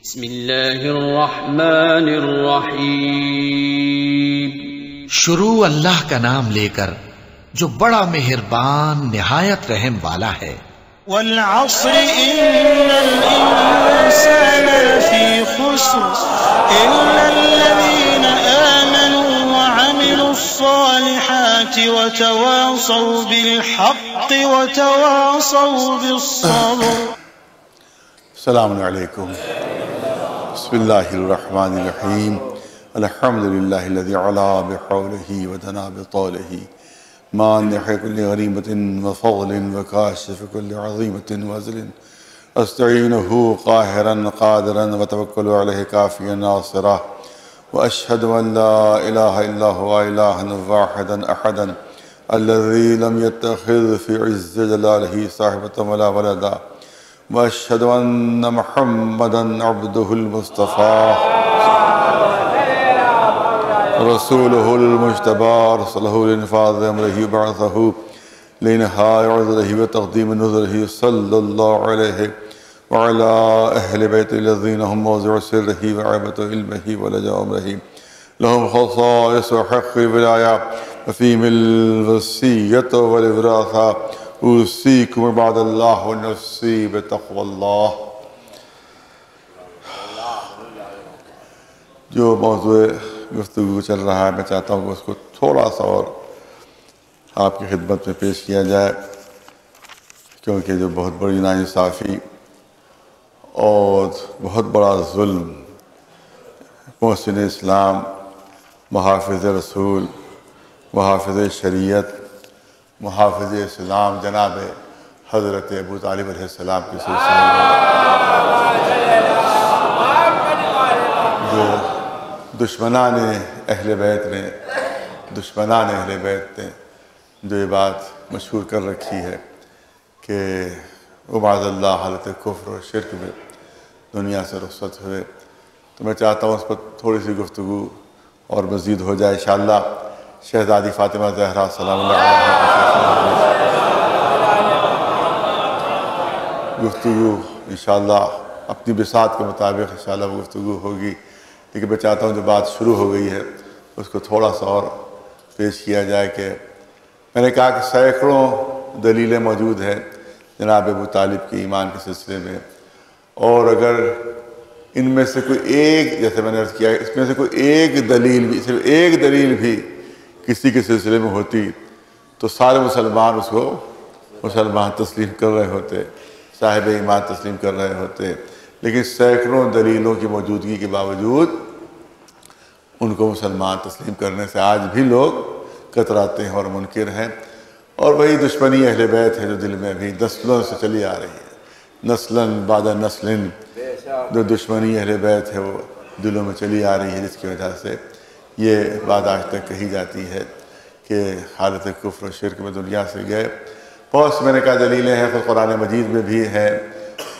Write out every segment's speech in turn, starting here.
بسم اللہ الرحمن الرحیم۔ شروع اللہ کا نام لے کر جو بڑا مہربان نہایت رحم والا ہے۔ والعصر ان الانسان لفی خسر الا الذین آمنوا وعملوا الصالحات وتواصوا بالحق وتواصوا بالصبر۔ السلام علیکم۔ بسم اللہ الرحمن الرحیم۔ الحمدللہ الذی علا بحولہ ودنا بطولہ مانع کل غریمۃ وفضل وکاشف کل عظیمۃ وزل استعینہ قاہرا قادرا وتوکل علیہ کافیا ناصرا واشہد ان لا الہ الا هو الہا واحدا احدا الذی لم يتخذ فی عز جلالہ صاحبۃ ولا ولدا واشہد ان محمدا عبدہ المصطفیٰ رسولہ المجتبی ارسلہ لانفاذ امرہ بعثہ لانہاء عذرہ وتقدیم نذرہ صلی اللہ علیہ وعلی اہل بیت الذین هم موضع سرہ وعبۃ علمہ ولجا امرہ لهم خصائص حق ولایہ مفہوم الوصیۃ والوراثہ اوصیکم عباد اللہ ونفسی بتقوی اللہ۔ جو موضوع گفتگو چل رہا ہے میں چاہتا ہوں کہ اس کو تھوڑا سا اور آپ کی خدمت میں پیش کیا جائے، کیونکہ جو بہت بڑی ناانصافی اور بہت بڑا ظلم محسن اسلام، محافظ رسول، محافظ شریعت، محافظ اسلام جناب حضرت ابو طالب علیہ السلام کی سلسلے میں جو دشمنان اہل بیت نے جو یہ بات مشہور کر رکھی ہے کہ وہ معاذ اللہ حالت کفر اور شرک میں دنیا سے رخصت ہوئے، تو میں چاہتا ہوں اس پر تھوڑی سی گفتگو اور مزید ہو جائے انشاءاللہ۔ شہزادی فاطمہ زہرا سلام اللہ علیہ گفتگو انشاءاللہ اپنی بساط کے مطابق انشاءاللہ وہ گفتگو ہوگی، لیکن میں چاہتا ہوں جو بات شروع ہو گئی ہے اس کو تھوڑا سا اور پیش کیا جائے کہ میں نے کہا کہ سینکڑوں دلیلیں موجود ہیں جناب ابو طالب کی ایمان کے سلسلے میں، اور اگر ان میں سے کوئی ایک، جیسے میں نے عرض کیا، اس میں سے کوئی ایک دلیل بھی، صرف ایک دلیل بھی کسی کے سلسلے میں ہوتی تو سارے مسلمان اس کو مسلمان تسلیم کر رہے ہوتے، صاحب ایمان تسلیم کر رہے ہوتے، لیکن سینکڑوں دلیلوں کی موجودگی کے باوجود ان کو مسلمان تسلیم کرنے سے آج بھی لوگ کتراتے ہیں اور منکر ہیں، اور وہی دشمنی اہل بیت ہے جو دل میں بھی نسلوں سے چلی آ رہی ہے، نسلاً بعد نسلن جو دشمنی اہل بیت ہے وہ دلوں میں چلی آ رہی ہے، جس کی وجہ سے یہ بات آج تک کہی جاتی ہے کہ حالت کفر و شرک میں دنیا سے گئے۔ بہت سے میں نے کہا دلیلیں ہیں، تو قرآن مجید میں بھی ہیں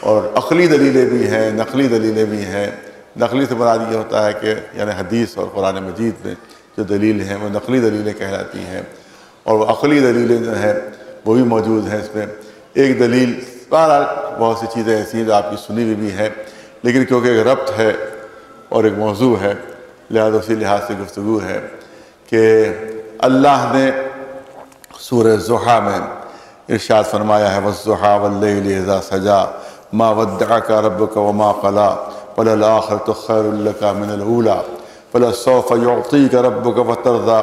اور عقلی دلیلیں بھی ہیں، نقلی دلیلیں بھی ہیں۔ نقلی سے مراد یہ ہوتا ہے کہ یعنی حدیث اور قرآن مجید میں جو دلیل ہیں وہ نقلی دلیلیں کہلاتی ہیں، اور وہ عقلی دلیلیں جو ہیں وہ بھی موجود ہیں اس میں۔ ایک دلیل، بہرحال بہت سی چیزیں ایسی ہیں جو آپ کی سنی ہوئی بھی ہیں، لیکن کیونکہ ایک ربط ہے اور ایک موضوع ہے لہذا اسی لحاظ سے گفتگو ہے کہ اللہ نے سورہ ضحیٰ میں ارشاد فرمایا ہے وَالضُّحَىٰ وَاللَّيْلِ إِذَا سَجَىٰ مَا وَدَّعَكَ رَبُّكَ وَمَا قَلَىٰ وَلَلْآخِرَةُ خَيْرٌ لَكَ مِنَ الْأُولَىٰ وَلَسَوْفَ يُعْطِيكَ رَبُّكَ فَتَرْضَىٰ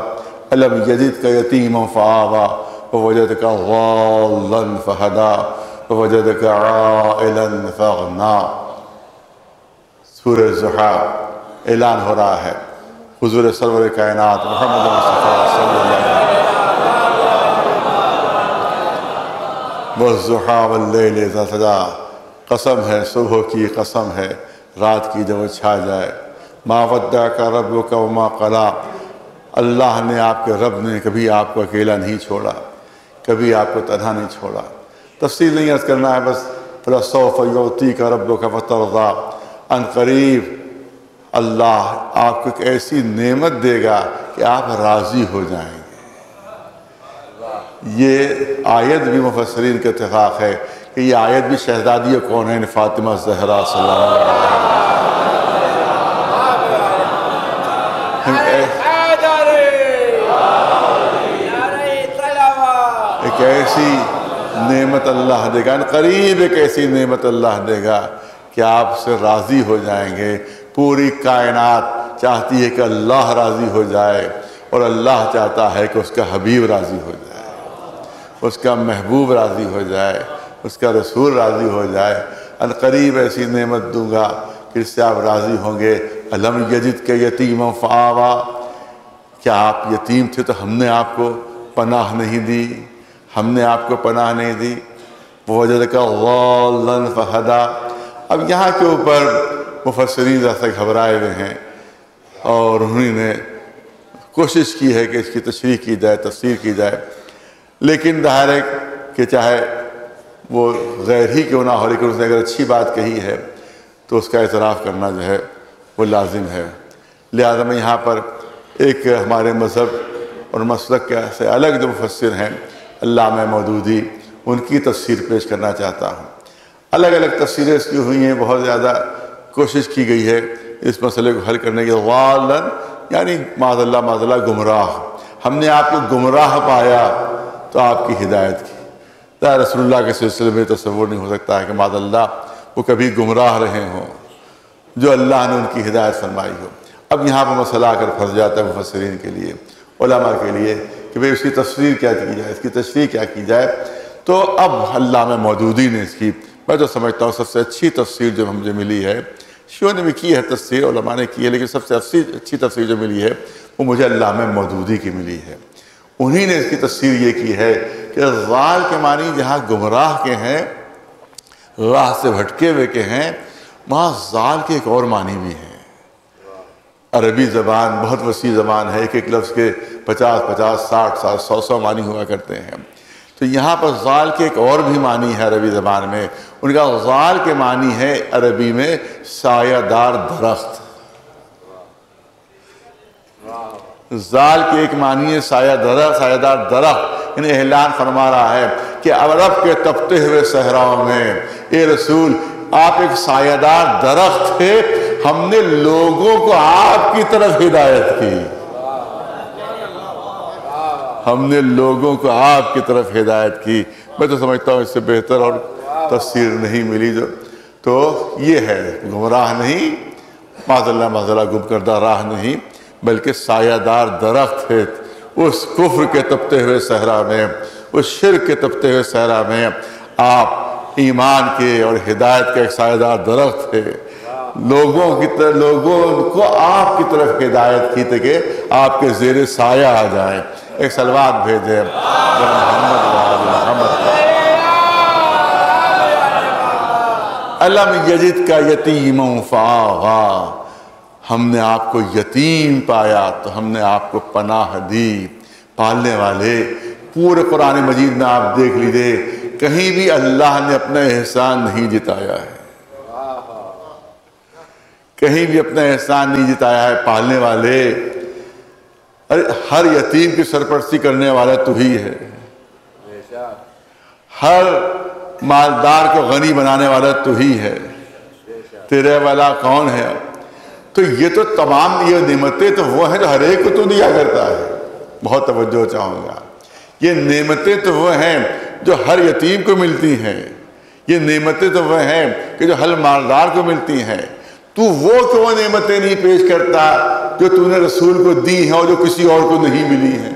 أَلَمْ يَجِدْكَ يَتِيمًا فَآوَىٰ وَوَجَدَكَ ضَالًّا فَهَدَىٰ وَوَجَدَكَ عَائِلًا فَأَغْنَىٰ۔ سورہ ضحیٰ اعلان ہو رہا ہے حضور سرور کائنات محمد مصطفیٰ صلی اللہ علیہ وسلم والضحیٰ واللیل اذا سجیٰ، قسم ہے صبح کی، قسم ہے رات کی جب وہ چھا جائے، ما ودعک ربک وما قلیٰ، اللہ نے آپ کے رب نے کبھی آپ کو اکیلا نہیں چھوڑا، کبھی آپ کو تنہا نہیں چھوڑا۔ تفصیل نہیں عرض کرنا ہے، بس فَلَسَوْفَ يُعْطِيكَ رَبُّكَ فَتَرْضَىٰ، ان قریب اللہ آپ کو ایک ایسی نعمت دے گا کہ آپ راضی ہو جائیں گے۔ یہ آیت بھی مفسرین کا اتفاق ہے کہ یہ آیت بھی شہزادی کونین فاطمہ زہرا صلی اللہ علیہ وسلم نعمت اللہ دے گا، قریب ایک ایسی نعمت اللہ دے گا کہ آپ سے راضی ہو جائیں گے۔ پوری کائنات چاہتی ہے کہ اللہ راضی ہو جائے، اور اللہ چاہتا ہے کہ اس کا حبیب راضی ہو جائے، اس کا محبوب راضی ہو جائے، اس کا رسول راضی ہو جائے۔ قریب ایسی نعمت دوں گا کہ اس سے آپ راضی ہوں گے۔ الم یجد کے یتیما فآوا، کیا آپ یتیم تھے تو ہم نے آپ کو پناہ نہیں دی، ہم نے آپ کو پناہ نہیں دی۔ ووجدک ضالا فہدا۔ اب یہاں کے اوپر مفسرین ذرا سا گھبرائے ہوئے ہیں، اور انہوں نے کوشش کی ہے کہ اس کی تشریح کی جائے، تفسیر کی جائے، لیکن ظاہر ہے کہ چاہے وہ غیر ہی کیوں نہ ہو، لیکن اس نے اگر اچھی بات کہی ہے تو اس کا اعتراف کرنا جو ہے وہ لازم ہے۔ لہذا میں یہاں پر ایک ہمارے مذہب اور مسلک کے سے الگ جو مفسر ہیں علامہ مودودی، ان کی تفسیر پیش کرنا چاہتا ہوں۔ الگ الگ تفسیریں اس کی ہوئی ہیں، بہت زیادہ کوشش کی گئی ہے اس مسئلے کو حل کرنے کی۔ ضالن یعنی معاذ اللہ گمراہ، ہم نے آپ کو گمراہ پایا تو آپ کی ہدایت کی۔ رسول اللہ کے سلسلے میں تصور نہیں ہو سکتا ہے کہ معاذ اللہ وہ کبھی گمراہ رہے ہوں جو اللہ نے ان کی ہدایت فرمائی ہو۔ اب یہاں پر مسئلہ آ کر پھنس جاتا ہے مفسرین کے لیے، علماء کے لیے، کہ بھئی اس کی تفسیر کیا کی جائے، اس کی تشریح کیا کی جائے۔ تو اب علامہ مودودی نے اس کی، میں تو سمجھتا ہوں سب سے اچھی تفسیر جو مجھے ملی ہے، شیعوں نے بھی کی ہے تفسیر، علماء نے کی ہے، لیکن سب سے اچھی تفسیر جو ملی ہے وہ مجھے علامہ مودودی کی ملی ہے۔ انہی نے اس کی تفسیر یہ کی ہے کہ ضال کے معنی جہاں گمراہ کے ہیں، راہ سے بھٹکے ہوئے کے ہیں، وہاں ضال کے ایک اور معنی بھی ہیں۔ عربی زبان بہت وسیع زبان ہے، ایک ایک لفظ کے 50 60 100 معنی ہوا کرتے ہیں۔ تو یہاں پر ضال کے ایک اور بھی معنی ہے عربی زبان میں، ان کا ضال کے معنی ہے عربی میں سایہ دار درخت۔ ضال کے ایک معنی ہے سایہ دار درخت، یعنی اعلان فرما رہا ہے کہ عرب کے تپتے ہوئے صحراؤں میں اے رسول آپ ایک سایہ دار درخت تھے، ہم نے لوگوں کو آپ کی طرف ہدایت کی، ہم نے لوگوں کو آپ کی طرف ہدایت کی۔ میں تو سمجھتا ہوں اس سے بہتر اور تفسیر نہیں ملی جو، تو یہ ہے گمراہ نہیں، معاذ اللہ گم کردہ راہ نہیں، بلکہ سایہ دار درخت ہے۔ اس کفر کے تپتے ہوئے صحرا میں، اس شرک کے تپتے ہوئے صحرا میں آپ ایمان کے اور ہدایت کے ایک سایہ دار درخت تھے، لوگوں کو آپ کی طرف ہدایت کی تھی کہ آپ کے زیر سایہ آ جائیں۔ ایک صلوات بھیجے الم یجد کا یتیما فآوا، ہم نے آپ کو یتیم پایا تو ہم نے آپ کو پناہ دی۔ پالنے والے پورے قرآن مجید میں آپ دیکھ لیجئے، کہیں بھی اللہ نے اپنا احسان نہیں جتایا ہے، کہیں بھی اپنا احسان نہیں جتایا ہے۔ پالنے والے، ہر یتیم کی سرپرستی کرنے والا تو ہی ہے، ہر مالدار کو غنی بنانے والا تو ہی ہے، تیرے والا کون ہے؟ تو یہ تو تمام یہ نعمتیں تو وہ ہیں جو ہر ایک کو تو دیا کرتا ہے۔ بہت توجہ چاہوں گا، یہ نعمتیں تو وہ ہیں جو ہر یتیم کو ملتی ہیں، یہ نعمتیں تو وہ ہیں کہ جو ہر مالدار کو ملتی ہیں۔ تو وہ کیوں نعمتیں نہیں پیش کرتا جو تو نے رسول کو دی ہیں اور جو کسی اور کو نہیں ملی ہیں؟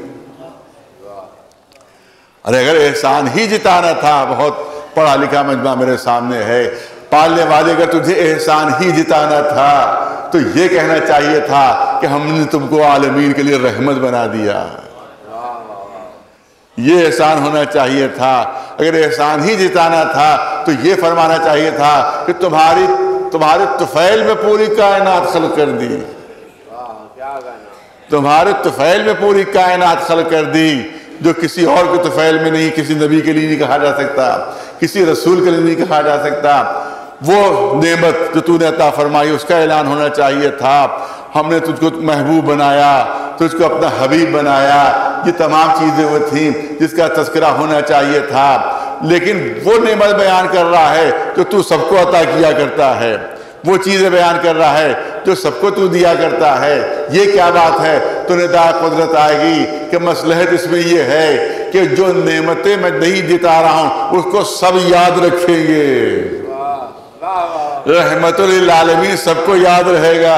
ارے اگر احسان ہی جتانا تھا، بہت پڑھا لکھا مجمع میرے سامنے ہے، پالنے والے اگر تجھے احسان ہی جتانا تھا تو یہ کہنا چاہیے تھا کہ ہم نے تم کو عالمین کے لیے رحمت بنا دیا، یہ احسان ہونا چاہیے تھا۔ اگر احسان ہی جتانا تھا تو یہ فرمانا چاہیے تھا کہ تمہارے طفیل میں پوری کائنات خلق کر دی، تمہارے طفیل میں پوری کائنات خلق کر دی، جو کسی اور کے طفیل میں نہیں، کسی نبی کے لیے نہیں کہا جا سکتا، کسی رسول کے لیے نہیں کہا جا سکتا۔ وہ نعمت جو تو نے عطا فرمائی اس کا اعلان ہونا چاہیے تھا۔ ہم نے تجھ کو محبوب بنایا، تجھ کو اپنا حبیب بنایا، یہ تمام چیزیں وہ تھیں جس کا تذکرہ ہونا چاہیے تھا۔ لیکن وہ نعمت بیان کر رہا ہے جو تو سب کو عطا کیا کرتا ہے، وہ چیزیں بیان کر رہا ہے جو سب کو تو دیا کرتا ہے۔ یہ کیا بات ہے؟ تو نداء قدرت آئے گی کہ مصلحت اس میں یہ ہے کہ جو نعمتیں میں نہیں جتا رہا ہوں اس کو سب یاد رکھیں گے۔ رحمت للعالمین سب کو یاد رہے گا،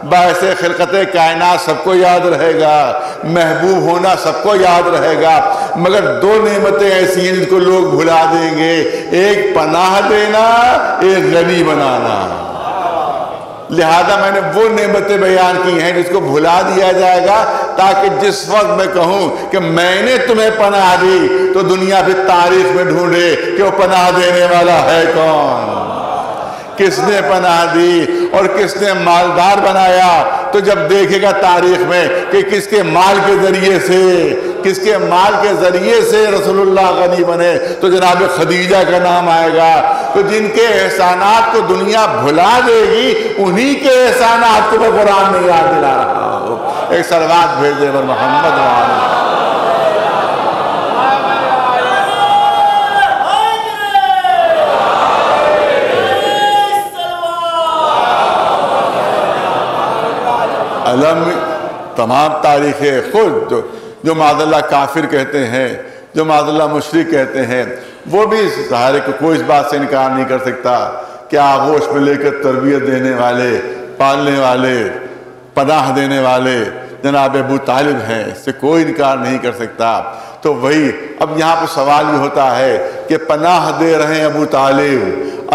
باعث خلقت کائنات سب کو یاد رہے گا، محبوب ہونا سب کو یاد رہے گا، مگر دو نعمتیں ایسی ہیں جن کو لوگ بھلا دیں گے، ایک پناہ دینا، ایک غنی بنانا۔ لہذا میں نے وہ نعمتیں بیان کی ہیں جس کو بھلا دیا جائے گا، تاکہ جس وقت میں کہوں کہ میں نے تمہیں پناہ دی تو دنیا پھر تاریخ میں ڈھونڈے کہ وہ پناہ دینے والا ہے کون، کس نے پناہ دی اور کس نے مالدار بنایا۔ تو جب دیکھے گا تاریخ میں کہ کس کے مال کے ذریعے سے رسول اللہ غنی بنے، تو جناب خدیجہ کا نام آئے گا۔ تو جن کے احسانات کو دنیا بھلا دے گی، انہی کے احسانات کو میں قرآن میں یاد دلا رہا ہوں۔ ایک صلوات بھیج دے بر محمد وآلہ۔ تمام تاریخیں خود جو معاذ اللہ کافر کہتے ہیں، جو معاذ اللہ مشرک کہتے ہیں، وہ بھی ظاہر کہ کوئی اس بات سے انکار نہیں کر سکتا کہ آغوش میں لے کر تربیت دینے والے، پالنے والے، پناہ دینے والے جناب ابو طالب ہیں، اس سے کوئی انکار نہیں کر سکتا۔ تو وہی اب یہاں پر سوال یہ ہوتا ہے کہ پناہ دے رہے ہیں ابو طالب،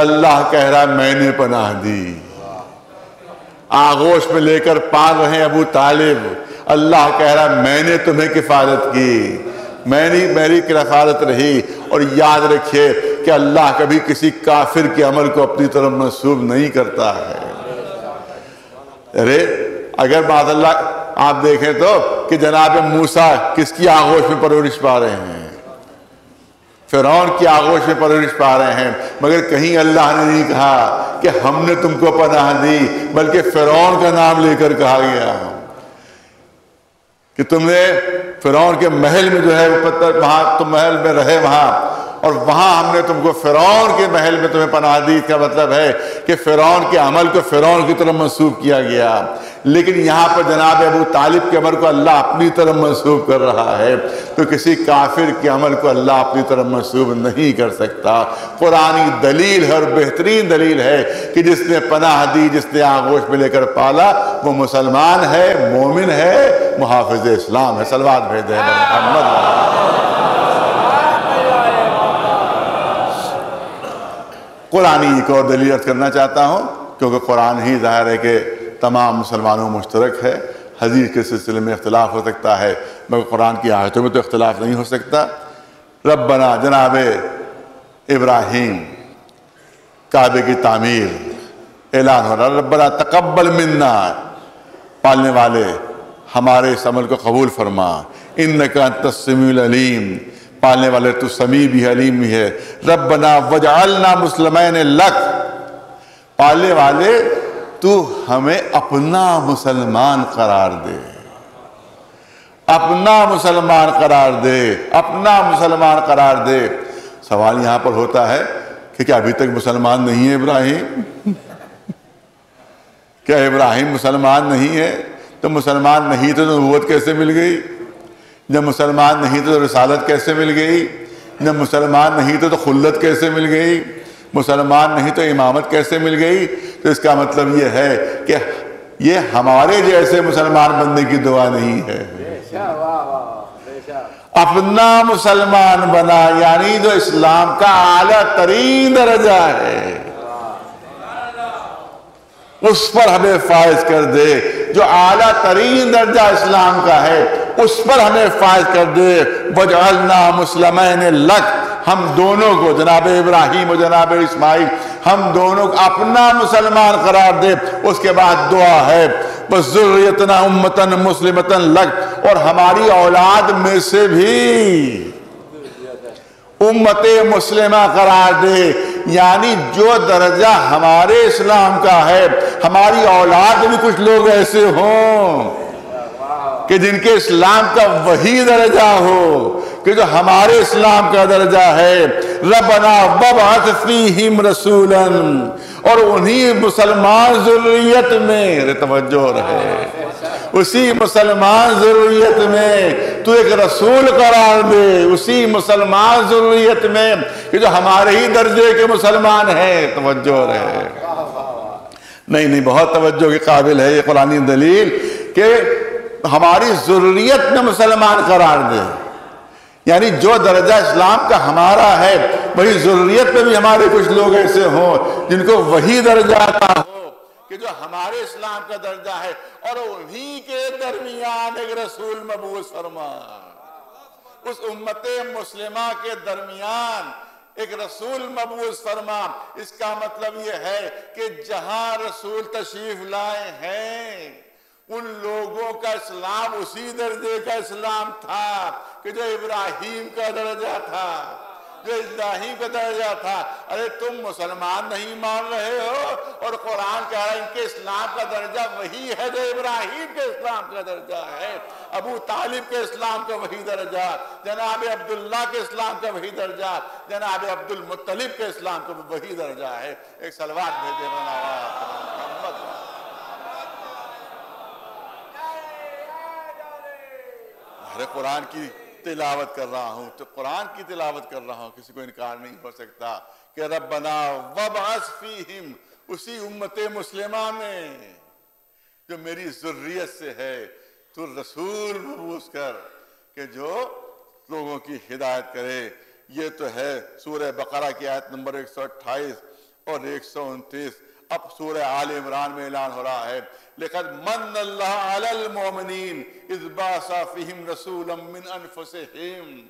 اللہ کہہ رہا ہے میں نے پناہ دی۔ آغوش میں لے کر پال رہے ہیں ابو طالب، اللہ کہہ رہا ہے میں نے تمہیں کفالت کی، میری کفالت رہی۔ اور یاد رکھیے کہ اللہ کبھی کسی کافر کے عمل کو اپنی طرف منسوب نہیں کرتا ہے۔ اگر معاذ اللہ آپ دیکھیں تو کہ جناب موسیٰ کس کی آغوش میں پرورش پا رہے ہیں؟ فرعون کی آغوش میں پرورش پا رہے ہیں، مگر کہیں اللہ نے نہیں کہا کہ ہم نے تم کو پناہ دی، بلکہ فرعون کا نام لے کر کہا گیا کہ تم نے فرعون کے محل میں جو ہے وہاں تم محل میں رہے وہاں، اور وہاں ہم نے تم کو فرعون کے محل میں تمہیں پناہ دی۔ اس کا مطلب ہے کہ فرعون کے عمل کو فرعون کی طرف منسوب کیا گیا، لیکن یہاں پر جناب ابو طالب کے عمل کو اللہ اپنی طرف منسوب کر رہا ہے۔ تو کسی کافر کے عمل کو اللہ اپنی طرف منسوب نہیں کر سکتا۔ قرآنی دلیل ہے اور بہترین دلیل ہے کہ جس نے پناہ دی، جس نے آغوش میں لے کر پالا، وہ مسلمان ہے، مومن ہے، محافظ اسلام ہے۔ صلوات بھیج دیں محمد۔ قرآن ایک اور دلیل عرض کرنا چاہتا ہوں، کیونکہ قرآن ہی ظاہر ہے کہ تمام مسلمانوں مشترک ہے، حدیث کے سلسلے میں اختلاف ہو سکتا ہے مگر قرآن کی آیتوں میں تو اختلاف نہیں ہو سکتا۔ ربنا جناب ابراہیم کعبے کی تعمیر اعلان ہو رہا، ربنا تقبل منا، پالنے والے ہمارے اس عمل کو قبول فرما، انک انت السمیع العلیم، پالنے والے تو سمیع بھی ہے، علیم بھی ہے۔ ربنا وجعلنا مسلمین لک، پالنے والے تو ہمیں اپنا مسلمان قرار دے، اپنا مسلمان قرار دے، اپنا مسلمان قرار دے۔ سوال یہاں پر ہوتا ہے کہ کیا ابھی تک مسلمان نہیں ہے ابراہیم؟ کیا ابراہیم مسلمان نہیں ہے؟ تو مسلمان نہیں تو نبوت کیسے مل گئی؟ جب مسلمان نہیں تو رسالت کیسے مل گئی؟ جب مسلمان نہیں تو خلت کیسے مل گئی؟ مسلمان نہیں تو امامت کیسے مل گئی؟ تو اس کا مطلب یہ ہے کہ یہ ہمارے جیسے مسلمان بننے کی دعا نہیں ہے، اپنا مسلمان بنا، یعنی جو اسلام کا اعلیٰ ترین درجہ ہے اس پر ہمیں فائز کر دے، جو اعلیٰ ترین درجہ اسلام کا ہے اس پر ہمیں فائز کر دے۔ وجعلنا مسلمین لک، ہم دونوں کو جناب ابراہیم و جناب اسماعیل ہم دونوں کو اپنا مسلمان قرار دے۔ اس کے بعد دعا ہے وذریتنا امۃ مسلمۃ لک، اور ہماری اولاد میں سے بھی امت مسلمہ قرار دے، یعنی جو درجہ ہمارے اسلام کا ہے ہماری اولاد میں کچھ لوگ ایسے ہوں کہ جن کے اسلام کا وہی درجہ ہو کہ جو ہمارے اسلام کا درجہ ہے۔ ربنا وابعث فیہم رسولا، اور انہی مسلمان ذریت میں توجہ رہے اسی مسلمان ضروریت میں تو ایک رسول قرار دے، اسی مسلمان ضروریت میں کہ جو ہمارے ہی درجے کے مسلمان ہیں. توجہ رہے، نہیں بہت توجہ کے قابل ہے یہ قرآنی دلیل کہ ہماری ضروریت میں مسلمان قرار دے. یعنی جو درجہ اسلام کا ہمارا ہے وہی ضروریت میں بھی ہمارے کچھ لوگ ایسے ہوں جن کو وہی درجہ عطا ہو کہ جو ہمارے اسلام کا درجہ ہے، اور انہی کے درمیان ایک رسول مبعوث فرما. اس امت مسلمہ کے درمیان ایک رسول مبعوث فرما. اس کا مطلب یہ ہے کہ جہاں رسول تشریف لائے ہیں ان لوگوں کا اسلام اسی درجے کا اسلام تھا کہ جو ابراہیم کا درجہ تھا، جو ابراہیم کا درجہ تھا. ارے تم مسلمان نہیں مان رہے ہو، اور قرآن کہہ رہا ہے ان کے اسلام کا درجہ وہی ہے جو ابراہیم کے اسلام کا درجہ ہے، ابو طالب کے اسلام کا وہی درجہ، جناب عبداللہ کے اسلام کا وہی درجہ، جناب عبد المطلب کے اسلام کا وہی درجہ ہے. ایک صلوات بھیجے محمد. ارے قرآن کی تلاوت کر رہا ہوں تو قرآن کی تلاوت کر رہا ہوں، کسی کو انکار نہیں ہو سکتا کہ ربنا وابعث فیہم، اسی امت مسلمہ میں جو میری ذریت سے ہے تو رسول مبعوث کر کہ جو لوگوں کی ہدایت کرے. یہ تو ہے سورہ بقرہ کی آیت نمبر 128 اور 129. اب سورہ آل عمران میں اعلان ہو رہا ہے لقد من اللہ علی المؤمنین اذ بعث فیہم رسولا من انفسہم.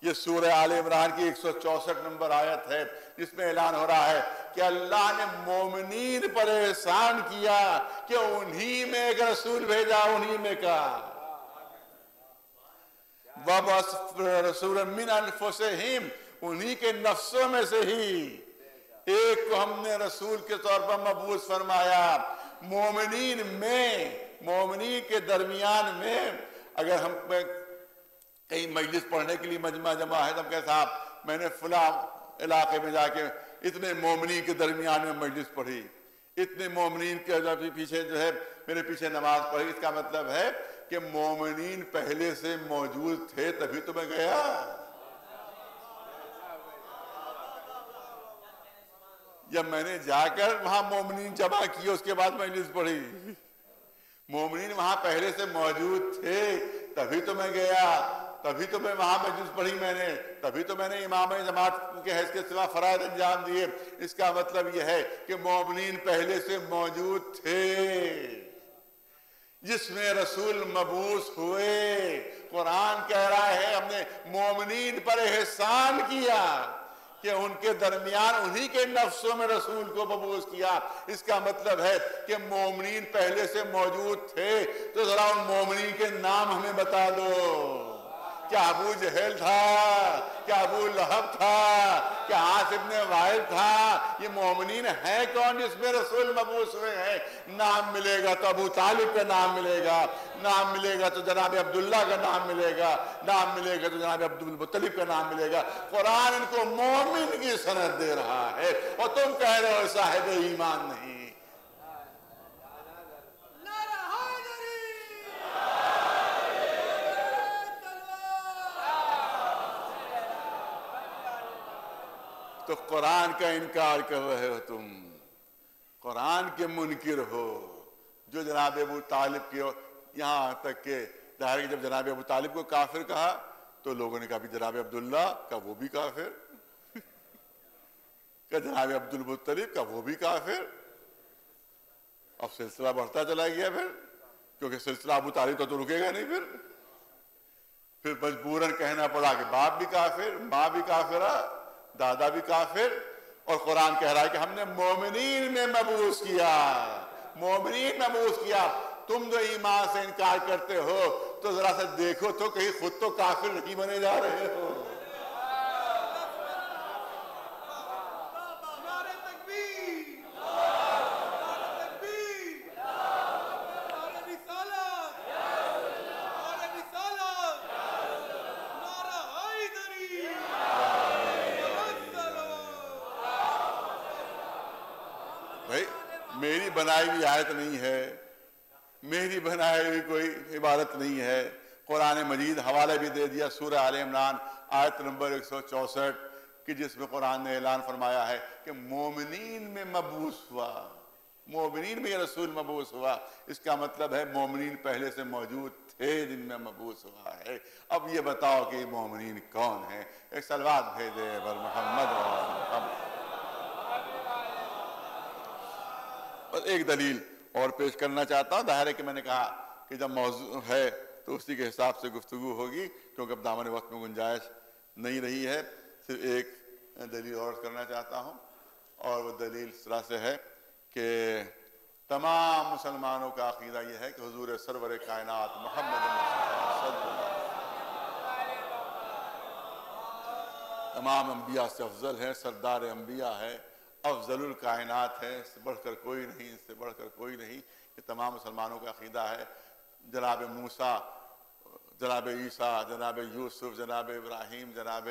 یہ سورہ آل عمران کی 164 نمبر آیت ہے جس میں اعلان ہو رہا ہے کہ اللہ نے مومنین پر احسان کیا کہ انہی میں ایک رسول بھیجا، انہی میں کا وَبَعَثَ رَسُولًا مِّنْ أَنفُسِهِمْ، انہی کے نفسوں میں سے ہی ایک کو ہم نے رسول کے طور پر مبعوث فرمایا. مومنین میں، مومنین کے درمیان میں اگر ہم کہیں مجلس پڑھنے کے لیے مجمع جمع ہے تو ہم کہتے صاحب میں نے فلاں علاقے میں جا کے اتنے مومنین کے درمیان میں مجلس پڑھی، اتنے مومنین کے پیچھے جو ہے میرے پیچھے نماز پڑھی. اس کا مطلب ہے کہ مومنین پہلے سے موجود تھے تبھی تو میں گیا. جب میں نے جا کر وہاں مومنین جمع کیے اس کے بعد مجلس پڑھی. مومنین وہاں پہلے سے موجود تھے تبھی تو میں گیا، تبھی تو میں وہاں مجلس پڑھی میں نے، تبھی تو میں نے امام جماعت کے حیث کے سوا فرائض انجام دیے. اس کا مطلب یہ ہے کہ مومنین پہلے سے موجود تھے. جس میں رسول مبعوث ہوئے، قرآن کہہ رہا ہے ہم نے مومنین پر احسان کیا کہ ان کے درمیان انہی کے نفسوں میں رسول کو مبعوث کیا. اس کا مطلب ہے کہ مومنین پہلے سے موجود تھے. تو ذرا ان مومنین کے نام ہمیں بتا دو. کیا ابو جہل تھا؟ کیا ابو لہب تھا؟ کیا عاص ابن وائل تھا؟ یہ مومنین ہیں کون جس میں رسول مبعوث ہوئے ہیں؟ نام ملے گا تو ابو طالب کا نام ملے گا، نام ملے گا تو جناب عبداللہ کا نام ملے گا، نام ملے گا تو جناب عبد المطلب کا نام ملے گا. قرآن ان کو مومن کی سند دے رہا ہے اور تم کہہ رہے ہو صاحب ایمان نہیں. تو قرآن کا انکار کر رہے ہو تم، قرآن کے منکر ہو. جو جناب ابو طالب کے یہاں تک کہ ظاہر کہ جب جناب ابو طالب کو کافر کہا تو لوگوں نے کہا بھی جناب عبداللہ کا وہ بھی کافر، کہ جناب عبد المطلب کا وہ بھی کافر. اب سلسلہ بڑھتا چلا گیا کیونکہ سلسلہ ابو طالب تو رکے گا نہیں. پھر مجبوراً کہنا پڑا کہ باپ بھی کافر، ماں بھی کافرہ، دادا بھی کافر. اور قرآن کہہ رہا ہے کہ ہم نے مومنین میں مبعوث کیا، مومنین میں مبعوث کیا. تم جو ایمان سے انکار کرتے ہو تو ذرا سا دیکھو تو کہیں خود تو کافر نہیں بنے جا رہے ہو. میری بنائی ہوئی آیت نہیں ہے، میری بنائی ہوئی کوئی عبادت نہیں ہے۔ قرآن مجید حوالے بھی دے دیا سورہ آل عمران آیت نمبر 164 کہ جس میں قرآن نے اعلان فرمایا ہے کہ مومنین میں مبعوث ہوا، مومنین میں یہ رسول مبعوث ہوا۔ اس کا مطلب ہے مومنین پہلے سے موجود تھے جن میں مبعوث ہوا ہے۔ اب یہ بتاؤ کہ یہ مومنین کون ہیں؟ ایک صلوات بھیجے بر محمد اور ایک دلیل اور پیش کرنا چاہتا ہوں۔ ظاہر ہے کہ میں نے کہا کہ جب موضوع ہے تو اسی کے حساب سے گفتگو ہوگی، کیونکہ اب دامن وقت میں گنجائش نہیں رہی ہے۔ صرف ایک دلیل اور کرنا چاہتا ہوں، اور وہ دلیل اس طرح سے ہے کہ تمام مسلمانوں کا عقیدہ یہ ہے کہ حضور سرور کائنات محمد مصطفیٰ صلی اللہ علیہ وسلم تمام انبیاء سے افضل ہے، سردار انبیاء ہے، افضل الکائنات ہے، اس سے بڑھ کر کوئی نہیں، اس سے بڑھ کر کوئی نہیں۔ یہ تمام مسلمانوں کا عقیدہ ہے۔ جناب موسیٰ، جناب عیسیٰ، جناب یوسف، جناب ابراہیم، جناب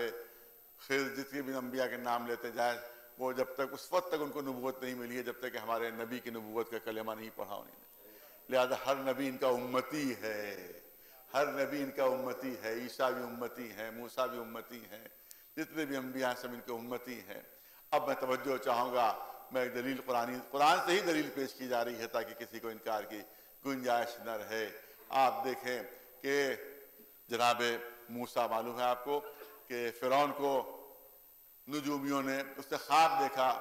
خضر، جتنے بھی انبیاء کے نام لیتے جائیں، وہ جب تک اس وقت تک ان کو نبوت نہیں ملی ہے جب تک کہ ہمارے نبی کی نبوت کا کلمہ نہیں پڑھا انہوں نے۔ لہذا ہر نبی ان کا امتی ہے، ہر نبی ان کا امتی ہے۔ عیسیٰ بھی امتی ہیں، موسیٰ بھی امتی ہیں، جتنے بھی انبیاء ہیں سب ان کے امتی ہیں۔ اب میں توجہ چاہوں گا، میں ایک دلیل قرآن سے ہی دلیل پیش کی جا رہی ہے تاکہ کسی کو انکار کی گنجائش نہ رہے۔ آپ دیکھیں کہ جناب موسیٰ، معلوم ہے آپ کو کہ فرعون کو نجومیوں نے، اس نے خواب دیکھا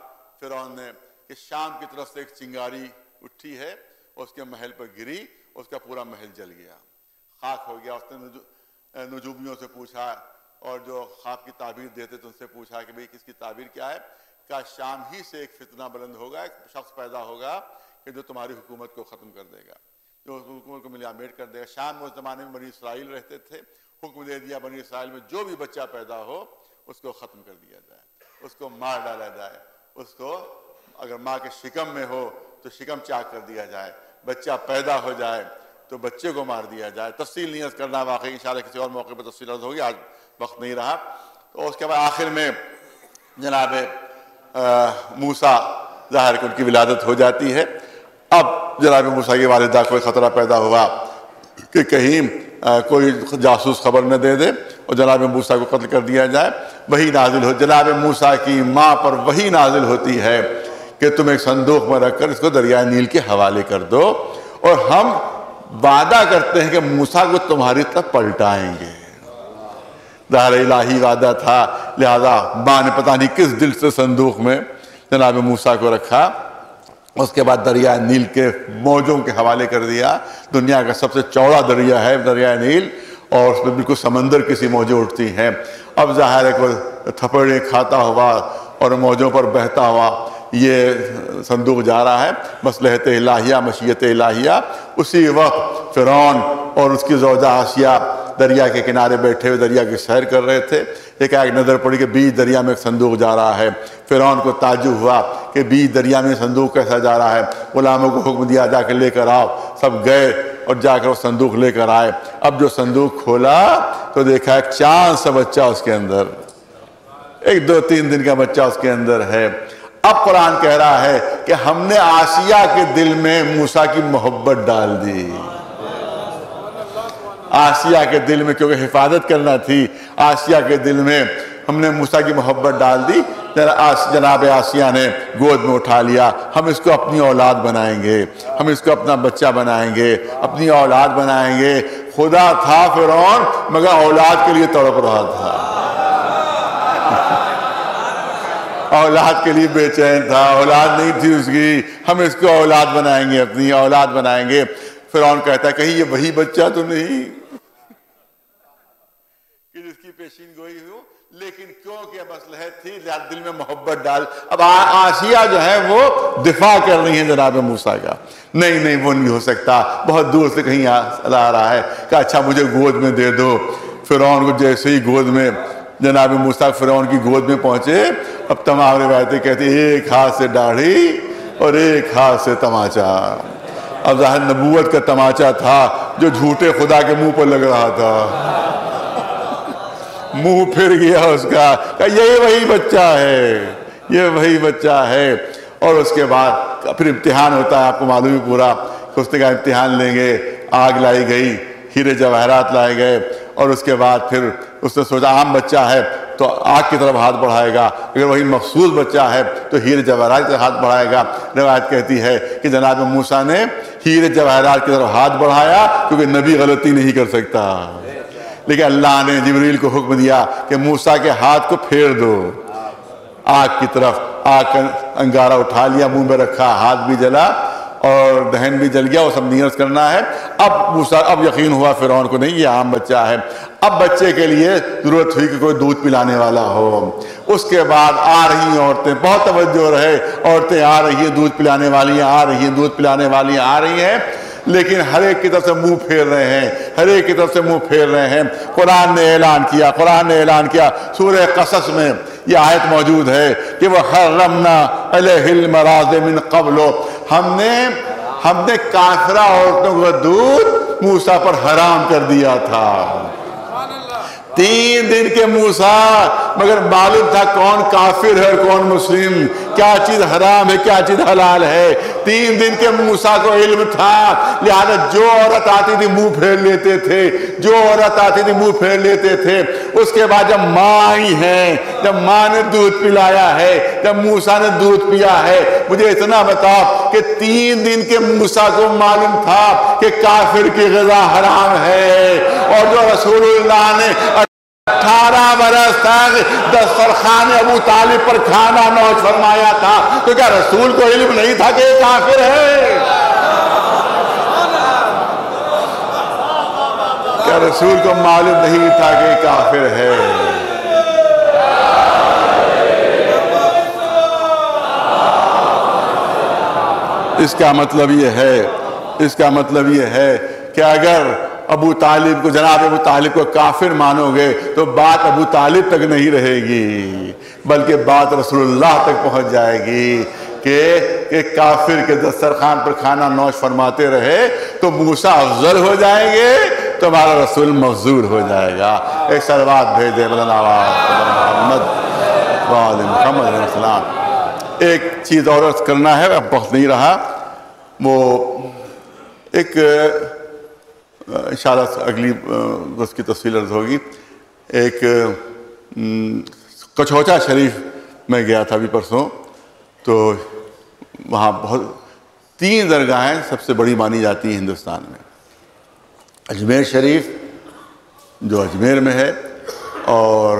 فرعون نے کہ شام کی طرف سے ایک چنگاری اٹھی ہے، اس کے محل پر گری، اس کا پورا محل جل گیا، خاک ہو گیا۔ اس نے نجومیوں سے پوچھا، اور جو خواب کی تعبیر دیتے تھے ان سے پوچھا کہ بھئی کس کی تعبیر کیا ہے؟ کہا شام ہی سے ایک فتنہ بلند ہوگا، ایک شخص پیدا ہوگا کہ جو تمہاری حکومت کو ختم کر دے گا، جو حکومت کو ملیامٹ کر دے گا۔ شام میں اس زمانے میں بنی اسرائیل رہتے تھے، حکم دے دیا بنی اسرائیل میں جو بھی بچہ پیدا ہو اس کو ختم کر دیا جائے، اس کو مار ڈالا جائے، اس کو اگر ماں کے شکم میں ہو تو شکم چاک کر دیا جائے، بچہ پیدا ہو جائے تو بچے کو مار دیا جائے۔ تفصیل نہیں عرض کرنا، واقعی انشاءاللہ کسی اور موقع پر تفصیل عرض ہوگی، آج وقت نہیں رہا۔ تو اس کے بعد آخر میں جناب موسیٰ، ظاہر کہ ان کی ولادت ہو جاتی ہے۔ اب جناب موسیٰ کی والدہ کو خطرہ پیدا ہوا کہ کہیں کوئی جاسوس خبر نہ دے دے اور جناب موسیٰ کو قتل کر دیا جائے۔ وحی نازل ہو، جناب موسیٰ کی ماں پر وحی نازل ہوتی ہے کہ تم ایک صندوق میں رکھ کر اس کو دریائے نیل کے حوالے کر دو، اور ہم وعدہ کرتے ہیں کہ موسیٰ کو تمہاری طرف پلٹائیں گے۔ ظاہر الہی وعدہ تھا، لہذا ماں نے پتہ نہیں کس دل سے صندوق میں جناب موسیٰ کو رکھا، اس کے بعد دریائے نیل کے موجوں کے حوالے کر دیا۔ دنیا کا سب سے چوڑا دریا ہے دریائے نیل، اور اس میں بالکل سمندر کی سی موجیں اٹھتی ہیں۔ اب ظاہر ہے کہ تھپڑیں کھاتا ہوا اور موجوں پر بہتا ہوا یہ صندوق جا رہا ہے، مصلحت الہیہ، مشیت الہیہ۔ اسی وقت فرعون اور اس کی زوجہ آسیہ دریا کے کنارے بیٹھے ہوئے دریا کی سیر کر رہے تھے۔ ایک نظر پڑی کہ بیچ دریا میں ایک صندوق جا رہا ہے۔ فرعون کو تعجب ہوا کہ بیچ دریا میں صندوق کیسا جا رہا ہے۔ غلاموں کو حکم دیا جا کے لے کر آؤ، سب گئے اور جا کر وہ صندوق لے کر آئے۔ اب جو صندوق کھولا تو دیکھا ایک چاند سا بچہ اس کے اندر، ایک 2-3 دن کا بچہ اس کے اندر ہے۔ اب قرآن کہہ رہا ہے کہ ہم نے آسیہ کے دل میں موسیٰ کی محبت ڈال دی۔ آسیہ کے دل میں، کیونکہ حفاظت کرنا تھی، آسیہ کے دل میں ہم نے موسیٰ کی محبت ڈال دی۔ جناب آسیہ نے گود میں اٹھا لیا، ہم اس کو اپنی اولاد بنائیں گے، ہم اس کو اپنا بچہ بنائیں گے، اپنی اولاد بنائیں گے۔ خدا تھا فرعون مگر اولاد کے لیے تڑپ رہا تھا، اولاد کے لیے بے چین تھا، اولاد نہیں تھی اس کی۔ ہم اس کو اولاد بنائیں گے، اپنی اولاد بنائیں گے۔ فرعون کہتا ہے کہیں یہ وہی بچہ تو نہیں کہ جس کی پیشین گوئی ہو، لیکن کیونکہ مصلحت تھی لہذا دل میں محبت ڈال۔ اب آسیہ جو ہے وہ دفاع کر رہی ہیں جناب موسیٰ کا، نہیں وہ نہیں ہو سکتا، بہت دور سے کہیں آ رہا ہے کہ اچھا مجھے گود میں دے دو۔ فرعون کو جیسے ہی گود میں جناب موسیٰ فرعون کی گود میں پہنچے، اب تمام روایتیں کہتی ایک ہاتھ سے داڑھی اور ایک ہاتھ سے تماچا۔ اب ظاہر نبوت کا تماچا تھا جو جھوٹے خدا کے منہ پر لگ رہا تھا، منہ پھر گیا اس کا، کہ یہی وہی بچہ ہے، یہ وہی بچہ ہے۔ اور اس کے بعد پھر امتحان ہوتا ہے، آپ کو معلوم ہے پورا اس نے کہا امتحان لیں گے، آگ لائی گئی، ہیرے جواہرات لائے گئے، اور اس کے بعد پھر اس نے سوچا عام بچہ ہے تو آگ کی طرف ہاتھ بڑھائے گا، اگر وہی مخصوص بچہ ہے تو ہیرے جواہرات کی طرف ہاتھ بڑھائے گا۔ روایت کہتی ہے کہ جناب موسیٰ نے ہیرے جواہرات کی طرف ہاتھ بڑھایا کیونکہ نبی غلطی نہیں کر سکتا، لیکن اللہ نے جبریل کو حکم دیا کہ موسیٰ کے ہاتھ کو پھیر دو آگ کی طرف۔ آگ کا انگارہ اٹھا لیا، منہ میں رکھا، ہاتھ بھی جلا اور دہن بھی جل گیا، وہ سب نیت کرنا ہے۔ اب یقین ہوا فرعون کو نہیں یہ عام بچہ ہے، اب بچے کے لیے ضرورت ہوئی کہ کوئی دودھ پلانے والا ہو۔ اس کے بعد آ رہی عورتیں، بہت توجہ رہے، عورتیں آ رہی ہیں، دودھ پلانے والیاں آ رہی ہیں، دودھ پلانے والیاں آ رہی ہیں، لیکن ہر ایک کی طرف سے منہ پھیر رہے ہیں، ہر ایک کی طرف سے منہ پھیر رہے ہیں۔ قرآن نے اعلان کیا سورہ قصص میں یہ آیت موجود ہے کہ وہ حرمنا علیہ المراضع من قبل، ہم نے کافرہ عورتوں کا دودھ موسیٰ پر حرام کر دیا تھا۔ 3 دن کے موسیٰ، مگر معلوم تھا کون کافر ہے اور کون مسلم، کیا چیز حرام ہے کیا چیز حلال ہے۔ 3 دن کے موسیٰ کو علم تھا، لہذا جو عورت آتی تھی منہ پھیر لیتے تھے۔ اس کے بعد جب ماں آئی ہیں، جب ماں نے دودھ پلایا ہے، جب موسیٰ نے دودھ پیا ہے، مجھے اتنا بتاؤ کہ 3 دن کے موسیٰ کو معلوم تھا کہ کافر کی غذا حرام ہے، اور جو رسول اللہ نے 18 برس تک دسترخوان ابو طالب پر کھانا نوش فرمایا تھا، تو کیا رسول کو علم نہیں تھا کہ یہ کافر ہے؟ کیا رسول کو معلوم نہیں تھا کہ یہ کافر ہے؟ اس کا مطلب یہ ہے کہ اگر جناب ابو طالب کو کافر مانو گے تو بات ابو طالب تک نہیں رہے گی، بلکہ بات رسول اللہ تک پہنچ جائے گی کہ کافر کے دسترخوان پر کھانا نوش فرماتے رہے تو موسیٰ افضل ہو جائیں گے، تو ہمارا رسول مفضول ہو جائے گا۔ ایک سلوات بھیج دیں محمد علیہ السلام۔ ایک چیز اور عرض کرنا ہے، اب وقت نہیں رہا، وہ ایک انشاءاللہ اگلی اس کی تفصیل عرض ہوگی۔ ایک کچھوچا شریف میں گیا تھا ابھی پرسوں، تو وہاں 3 درگاہیں سب سے بڑی مانی جاتی ہیں ہندوستان میں۔ اجمیر شریف جو اجمیر میں ہے، اور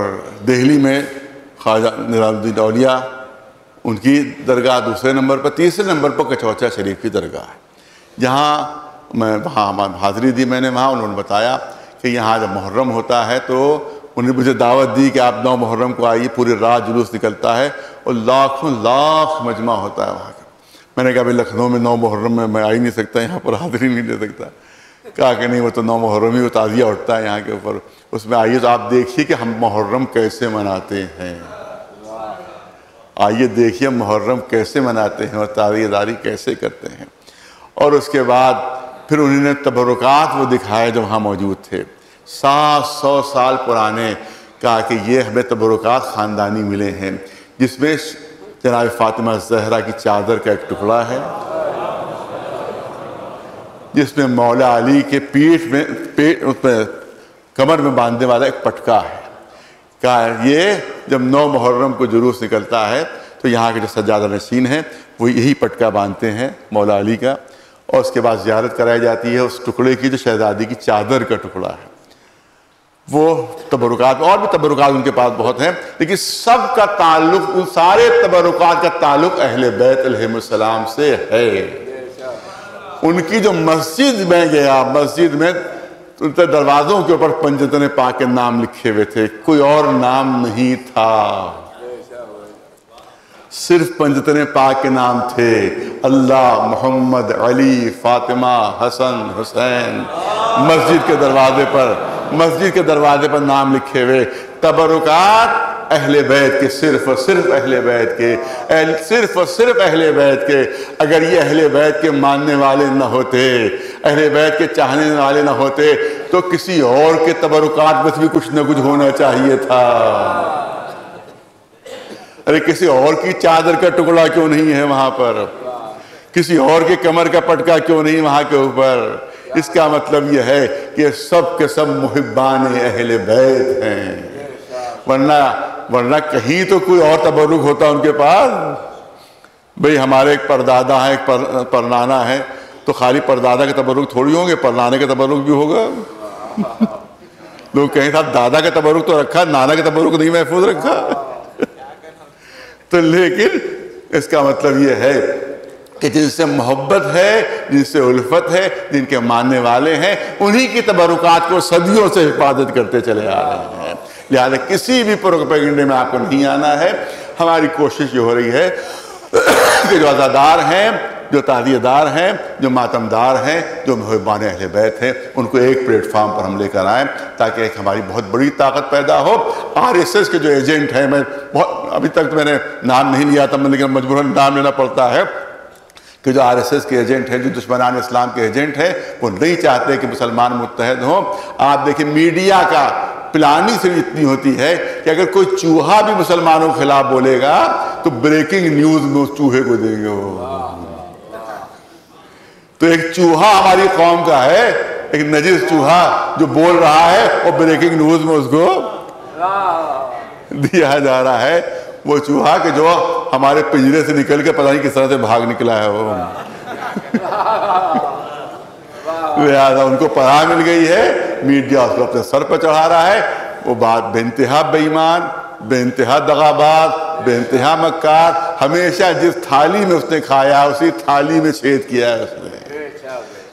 دہلی میں خواجہ نظام الدین اولیاء ان کی درگاہ دوسرے نمبر پر، تیسرے نمبر پر کچھوچا شریف کی درگاہ ہے، جہاں میں وہاں حاضری دی میں نے وہاں، انہوں نے بتایا کہ یہاں جب محرم ہوتا ہے تو انہیں مجھے دعوت دی کہ آپ 9 محرم کو آئیے، پوری رات جلوس نکلتا ہے اور لاکھوں لاکھ مجمع ہوتا ہے وہاں کا۔ میں نے کہا بھائی لکھنؤ میں 9 محرم میں آ ہی نہیں سکتا، یہاں پر حاضری نہیں دے سکتا۔ کہا کہ نہیں، وہ تو 9 محرم ہی وہ تعزیہ اٹھتا ہے یہاں کے اوپر، اس میں آئیے تو آپ دیکھیے کہ ہم محرم کیسے مناتے ہیں، آئیے دیکھیے محرم کیسے مناتے ہیں اور تعزیہ داری کیسے کرتے ہیں۔ اور اس کے بعد پھر انہوں نے تبرکات وہ دکھائے جو وہاں موجود تھے، 700 سال پرانے۔ کہا کہ یہ ہمیں تبرکات خاندانی ملے ہیں، جس میں جناب فاطمہ زہرا کی چادر کا ایک ٹکڑا ہے، جس میں مولا علی کے پیٹھ میں کمر میں باندھنے والا ایک پٹکا ہے۔ کہا یہ جب 9 محرم کو جلوس نکلتا ہے تو یہاں کے جو سجادہ نشین ہیں وہ یہی پٹکا باندھتے ہیں مولا علی کا، اور اس کے بعد زیارت کرائی جاتی ہے اس ٹکڑے کی جو شہزادی کی چادر کا ٹکڑا ہے۔ وہ تبرکات، اور بھی تبرکات ان کے پاس بہت ہیں، لیکن سب کا تعلق، ان سارے تبرکات کا تعلق اہل بیت علیہم السلام سے ہے۔ ان کی جو مسجد میں گیا، مسجد میں دروازوں کے اوپر پنجتن پاک کے نام لکھے ہوئے تھے، کوئی اور نام نہیں تھا، صرف پنجتن پاک کے نام تھے، اللہ، محمد، علی، فاطمہ، حسن، حسین۔ مسجد کے دروازے پر نام لکھے ہوئے، تبرکات اہل بیت کے، صرف اور صرف اہل بیت کے، صرف اور صرف اہل بیت کے۔ اگر یہ اہل بیت کے ماننے والے نہ ہوتے، اہل بیت کے چاہنے والے نہ ہوتے تو کسی اور کے تبرکات میں بھی کچھ نہ کچھ ہونا چاہیے تھا۔ ارے کسی اور کی چادر کا ٹکڑا کیوں نہیں ہے وہاں پر؟ کسی اور کے کمر کا پٹکا کیوں نہیں وہاں کے اوپر؟ اس کا مطلب یہ ہے کہ سب کے سب محبان اہل بیت ہیں، ورنہ کہیں تو کوئی اور تبرک ہوتا ان کے پاس؟ بھئی ہمارے ایک پردادا ہے، ایک پرنانا ہے، تو خالی پردادا کے تبرک تھوڑی ہوں گے، پرنانے کے تبرک بھی ہوگا۔ لوگ کہیں صاحب دادا کا تبرک تو رکھا، نانا کا تبرک نہیں محفوظ رکھا۔ تو لیکن اس کا مطلب یہ ہے کہ جن سے محبت ہے، جن سے الفت ہے، جن کے ماننے والے ہیں، انہی کی تبرکات کو صدیوں سے حفاظت کرتے چلے آ رہے ہیں۔ لہذا کسی بھی پروپیگنڈے میں آپ کو نہیں آنا ہے۔ ہماری کوشش یہ ہو رہی ہے کہ جو عزادار ہیں، جو تعزیہ دار ہیں، جو ماتمدار ہیں، جو محبان اہل بیت ہیں، ان کو ایک پلیٹ فارم پر ہم لے کر آئیں تاکہ ایک ہماری بہت بڑی طاقت پیدا ہو۔ RSS کے جو ایجنٹ ہیں، میں ابھی تک تو میں نے نام نہیں لیا تھا، لیکن مجبوراً نام لینا پڑتا ہے کہ جو RSS کے ایجنٹ ہیں، جو دشمنان اسلام کے ایجنٹ ہیں، وہ نہیں چاہتے کہ مسلمان متحد ہوں۔ آپ دیکھیں میڈیا کا پلانی صرف اتنی ہوتی ہے کہ اگر کوئی چوہا بھی مسلمانوں کے خلاف بولے گا تو بریکنگ نیوز میں اس چوہے کو دیں گے وہ۔ تو ایک چوہا ہماری قوم کا ہے، ایک نجس چوہا جو بول رہا ہے اور بریکنگ نیوز میں اس کو دیا جا رہا ہے۔ وہ چوہا کہ جو ہمارے پنجرے سے نکل کے پتہ نہیں کس طرح سے بھاگ نکلا ہے وہ۔ لہذا ان کو پناہ مل گئی ہے، میڈیا اس کو اپنے سر پر چڑھا رہا ہے۔ وہ بات بے انتہا بے ایمان، بے انتہا دغاباز، بے انتہا مکار، ہمیشہ جس تھالی میں اس نے کھایا اسی تھالی میں چھید کیا ہے اس نے۔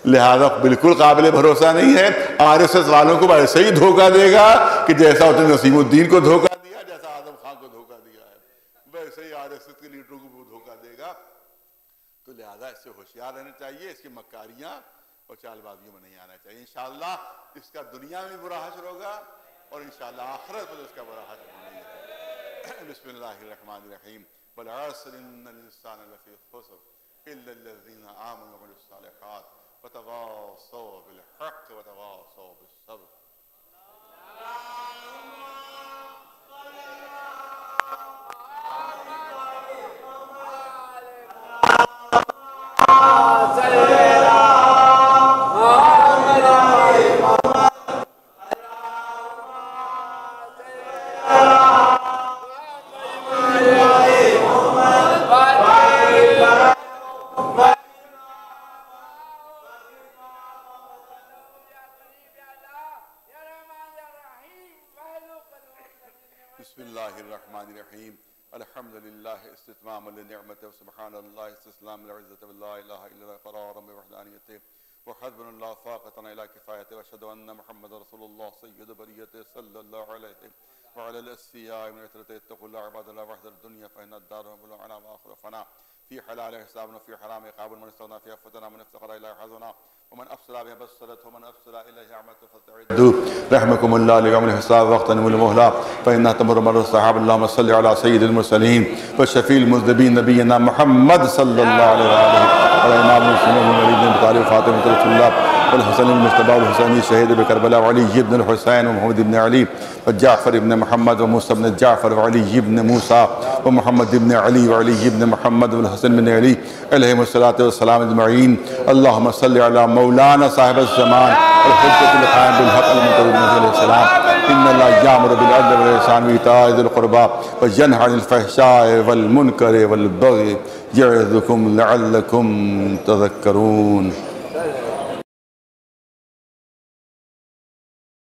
لہذا بالکل قابل بھروسہ نہیں ہے۔ RSS والوں کو ایسے ہی دھوکہ دے گا کہ جیسا اس نے نسیم الدین کو دھوکہ دیا، جیسا اعظم خان کو دھوکہ دیا ہے، ویسے ہی RSS کے لیڈروں کو وہ دھوکہ دے گا۔ تو لہذا اس سے ہوشیار رہنا چاہیے، اس کی مکاریاں اور چال بازیوں میں نہیں آنا چاہیے۔ انشاءاللہ اس کا دنیا میں برا حشر ہوگا اور انشاءاللہ آخرت میں اس کا برا حشر نہیں ہے۔ بسم اللہ الرحمن الرحیم۔ والعصر ان الانسان لفی خسر الا الذین آمنوا وعملوا الصالحات وتواصوا بالحق وتواصوا بالصبر۔ بسم اللہ الرحمن الرحیم۔ الحمدللہ استتمام لنعمت سبحان اللہ استسلام لعزت لا الہ الا اللہ قرارا بوحدانیت وحسبنا اللہ فاقتا الى کفایت واشهد ان محمد رسول اللہ سید بریت صلی اللہ علیہ وعلى الاسفیاء من اثرت اتقوا اللہ عباد اللہ وحد الدنیا فإن الدار مبلغنا وآخر فنا في حلال حسابنا في حرام عقاب من استغنى في عفتنا من افتقر إلى حزنا ومن أفسر بها بصرته ومن أفسر إليه عمته فاستعدوا رحمكم الله ليوم الحساب واغتنموا المهلة فإنها تمر مر السحاب. اللهم صل على سيد المرسلين وشفيع المذنبين نبينا محمد صلى الله عليه وآله وعلى إمام المسلمين والوليد بن أبي طالب وفاطمة رسول الله والحسن المجتبى والحسين الشهيد بكربلاء وعلي بن الحسين ومحمد بن علي وجعفر بن محمد وموسى بن جعفر وعلي بن موسى ومحمد بن علي وعلي بن محمد والحسن بن علي عليهم الصلاة والسلام أجمعين. اللهم صل على مولانا صاحب الزمان الحجة القائم بالحق المنتظر عليه السلام. إن الله يأمر بالعدل والإحسان وإيتاء ذي القربى وينهى عن الفحشاء والمنكر والبغي يعظكم لعلكم تذكرون.